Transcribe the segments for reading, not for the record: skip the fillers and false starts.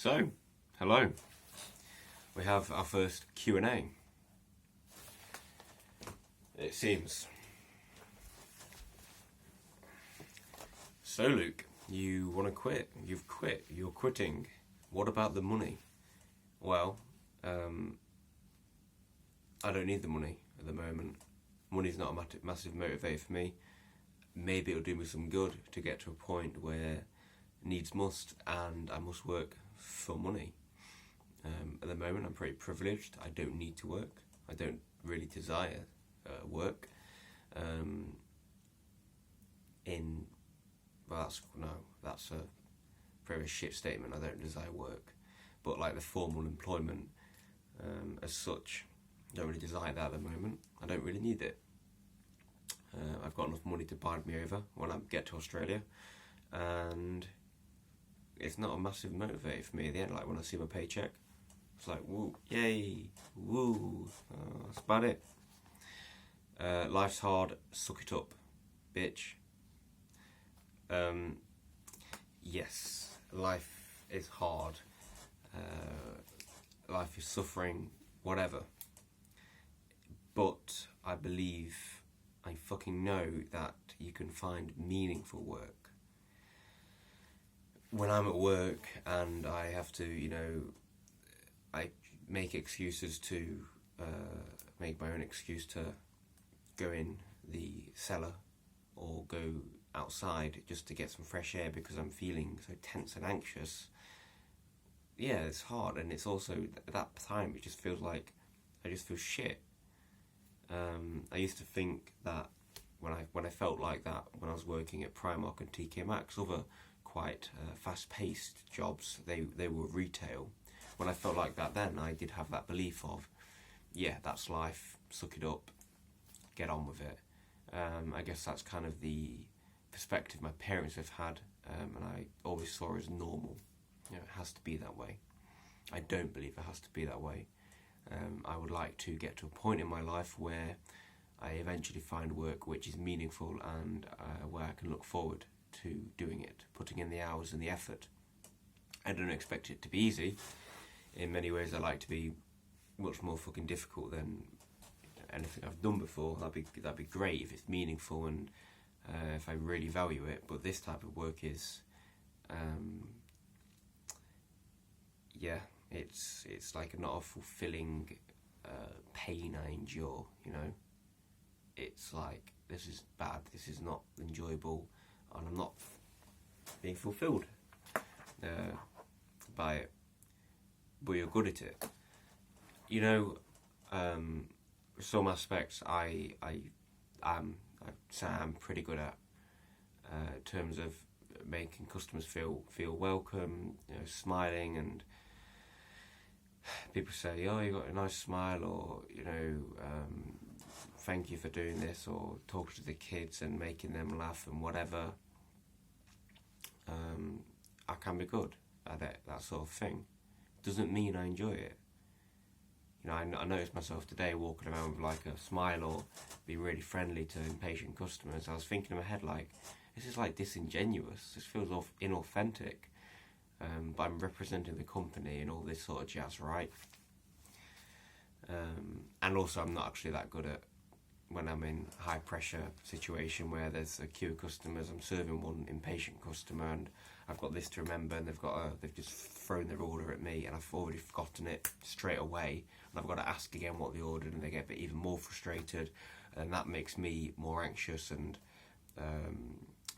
So, hello. We have our first Q&A. It seems. So, Luke, you want to quit. You've quit. You're quitting. What about the money? Well, I don't need the money at the moment. Money's not a massive motivator for me. Maybe it'll do me some good to get to a point where needs must, and I must work for money. At the moment, I'm pretty privileged. I don't need to work. I don't really desire work. That's a very shit statement. I don't desire work, but like the formal employment as such, I don't really desire that at the moment. I don't really need it. I've got enough money to bide me over when I get to Australia, and it's not a massive motivator for me at the end. Like when I see my paycheck, it's like, woo, yay, woo. That's about it. Life's hard, suck it up, bitch. Yes, life is hard. Life is suffering, whatever. But I fucking know that you can find meaningful work. When I'm at work and I have to, I make excuses to, make my own excuse to go in the cellar or go outside just to get some fresh air because I'm feeling so tense and anxious. Yeah, it's hard, and it's also, at that time, it just feels like I just feel shit. I used to think that when I felt like that when I was working at Primark and TK Maxx, other quite fast-paced jobs, they were retail. When I felt like that then, I did have that belief of, yeah, that's life, suck it up, get on with it. I guess that's kind of the perspective my parents have had, and I always saw as normal. It has to be that way. I don't believe it has to be that way. I would like to get to a point in my life where I eventually find work which is meaningful and where I can look forward to doing it, putting in the hours and the effort. I don't expect it to be easy. In many ways, I like to be much more fucking difficult than anything I've done before. That'd be great if it's meaningful and if I really value it. But this type of work is, it's like not a fulfilling pain I endure. It's like, this is bad. This is not enjoyable, and I'm not being fulfilled by it. But you're good at it. Some aspects I'd say I'm pretty good at, in terms of making customers feel welcome, smiling, and people say, oh, you got a nice smile, or thank you for doing this, or talking to the kids and making them laugh and whatever. I can be good at it, that sort of thing. Doesn't mean I enjoy it. I noticed myself today walking around with like a smile or being really friendly to impatient customers. I was thinking in my head, like, this is like disingenuous. This feels inauthentic. But I'm representing the company and all this sort of jazz, right? And also, I'm not actually that good at when I'm in high pressure situation where there's a queue of customers. I'm serving one impatient customer and I've got this to remember, and they've just thrown their order at me and I've already forgotten it straight away, and I've got to ask again what they ordered, and they get even more frustrated, and that makes me more anxious and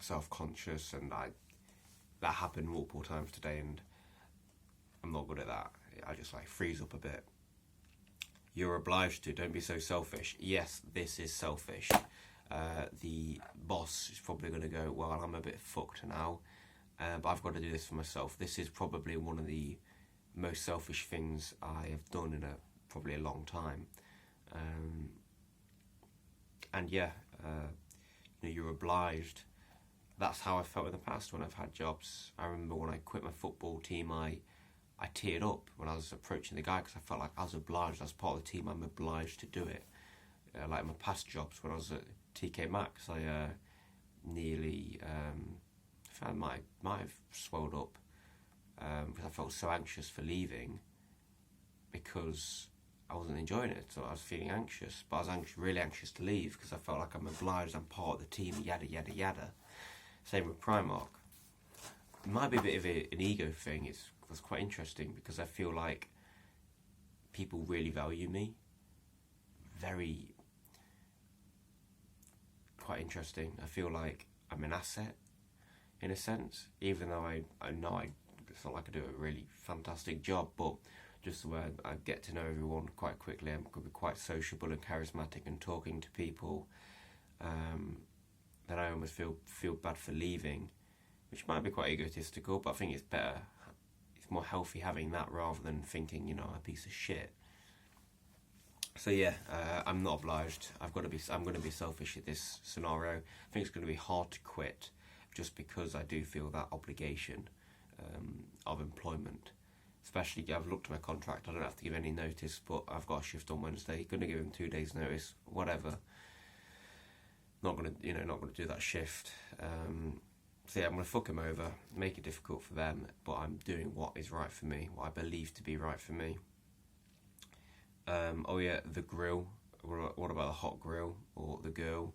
self-conscious, and that happened multiple times today, and I'm not good at that. I just freeze up a bit. You're obliged to, don't be so selfish. Yes, this is selfish. The boss is probably going to go, well, I'm a bit fucked now, but I've got to do this for myself. This is probably one of the most selfish things I have done in probably a long time. And yeah, you're obliged. That's how I felt in the past when I've had jobs. I remember when I quit my football team, I teared up when I was approaching the guy because I felt like I was obliged. As part of the team, I'm obliged to do it. Like my past jobs, when I was at TK Maxx, I nearly, I might have swelled up because I felt so anxious for leaving because I wasn't enjoying it, so I was feeling anxious. But I was really anxious to leave because I felt like I'm obliged, I'm part of the team, yada, yada, yada. Same with Primark. It might be a bit of an ego thing. It's quite interesting because I feel like people really value me. Very, quite interesting. I feel like I'm an asset in a sense, even though I know it's not like I do a really fantastic job, but just the way I get to know everyone quite quickly. I'm quite sociable and charismatic and talking to people. That I almost feel bad for leaving, which might be quite egotistical, but I think it's better. It's more healthy having that rather than thinking, you know, a piece of shit. So yeah, I'm not obliged. I'm going to be selfish in this scenario. I think it's going to be hard to quit, just because I do feel that obligation of employment. Especially, I've looked at my contract. I don't have to give any notice, but I've got a shift on Wednesday. Going to give him 2 days' notice, whatever. Not going to do that shift. So yeah, I'm going to fuck him over, make it difficult for them, but I'm doing what is right for me, what I believe to be right for me. Oh yeah, the grill. What about the hot grill or the girl?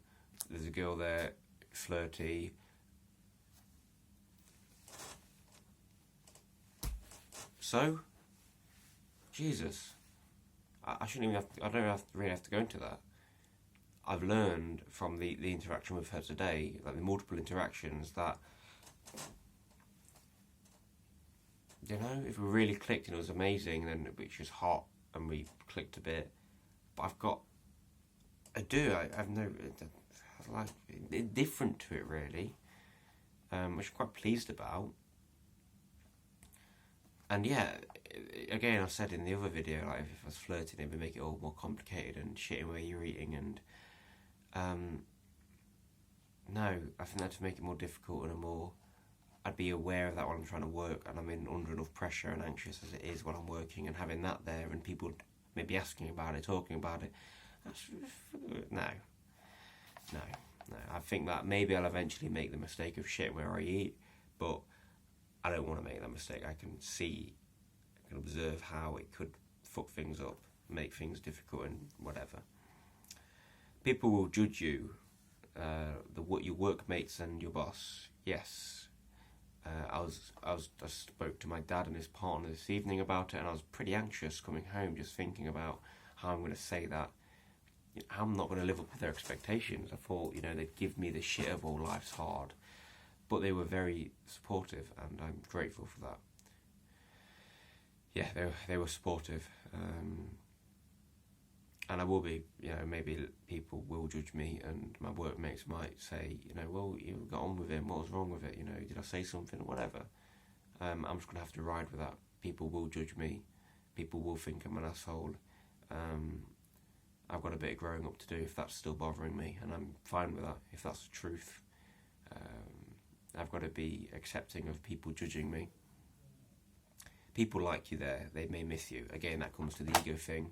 There's a girl there, flirty. So, Jesus, I shouldn't even I don't really have to go into that. I've learned from the interaction with her today, like the multiple interactions, that, you know, if we really clicked and it was amazing, then which was hot and we clicked a bit. But I've no, like, indifferent to it really, which I'm quite pleased about. And yeah, again, I said in the other video, like if I was flirting, it would make it all more complicated and shitting where you're eating. And no, I think that to make it more difficult and I'd be aware of that when I'm trying to work and I'm under enough pressure and anxious as it is when I'm working, and having that there and people maybe asking about it, talking about it. No. I think that maybe I'll eventually make the mistake of shitting where I eat, but I don't want to make that mistake. I can observe how it could fuck things up, make things difficult and whatever. People will judge you, your workmates and your boss. Yes. I spoke to my dad and his partner this evening about it, and I was pretty anxious coming home just thinking about how I'm going to say that. I'm not going to live up to their expectations. I thought, they'd give me the shit of all life's hard. But they were very supportive, and I'm grateful for that. Yeah, they were supportive. And I will be, maybe people will judge me, and my workmates might say, well, you got on with him, what was wrong with it, did I say something, whatever. I'm just going to have to ride with that. People will judge me, people will think I'm an asshole. I've got a bit of growing up to do if that's still bothering me, and I'm fine with that, if that's the truth. I've got to be accepting of people judging me. People like you there, they may miss you. Again, that comes to the ego thing.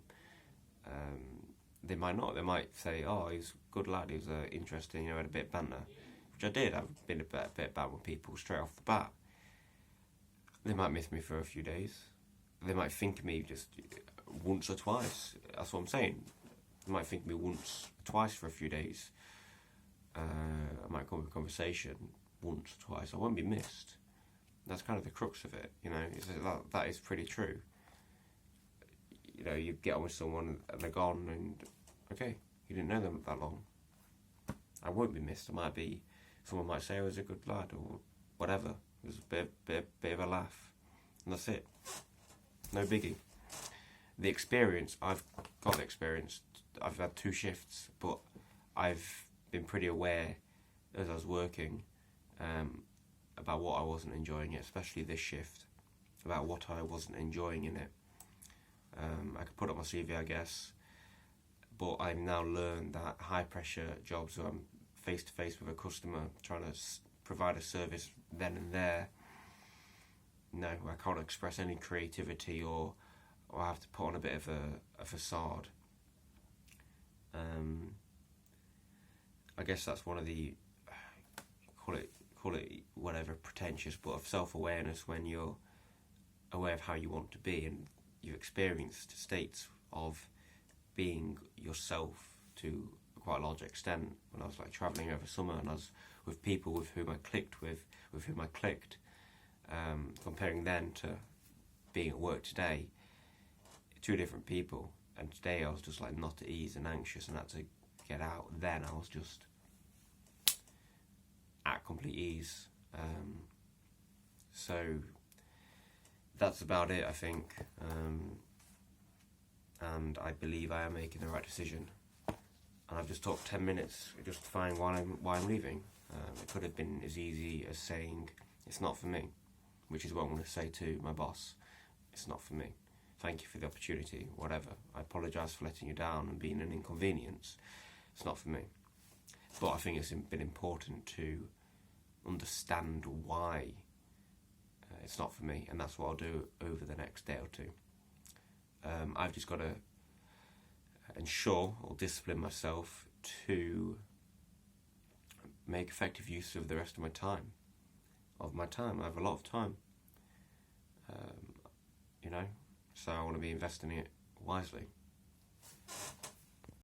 They might not. They might say, oh, he's a good lad, he was interesting, had a bit of banter. Which I did. I've been a bit bad with people straight off the bat. They might miss me for a few days. They might think of me just once or twice. That's what I'm saying. They might think of me once, twice for a few days. I might come with a conversation once or twice. I won't be missed. That's kind of the crux of it, that is pretty true. You get on with someone and they're gone, and okay, you didn't know them that long. I won't be missed. Someone might say I was a good lad or whatever. It was a bit of a laugh, and that's it. No biggie. The experience, I've got the experience. I've had 2 shifts, but I've been pretty aware as I was working about what I wasn't enjoying it, especially this shift, about what I wasn't enjoying in it. I could put up my CV, I guess, but I've now learned that high pressure jobs where I'm face to face with a customer trying to provide a service then and there, no, I can't express any creativity or I have to put on a bit of a facade. I guess that's one of the, call it whatever, pretentious, but of self-awareness when you're aware of how you want to be, and you've experienced states of being yourself to quite a large extent. When I was like travelling over summer, and I was with people with whom I clicked with whom I clicked, comparing then to being at work today, two different people. And today I was just like not at ease and anxious and had to get out. Then I was just at complete ease. So that's about it, I think. And I believe I am making the right decision. And I've just talked 10 minutes justifying why I'm leaving. It could have been as easy as saying it's not for me, which is what I'm going to say to my boss. It's not for me. Thank you for the opportunity, whatever. I apologise for letting you down and being an inconvenience. It's not for me. But I think it's been important to understand why it's not for me, and that's what I'll do over the next day or two. I've just got to ensure or discipline myself to make effective use of the rest of my time. I have a lot of time, so I want to be investing it wisely.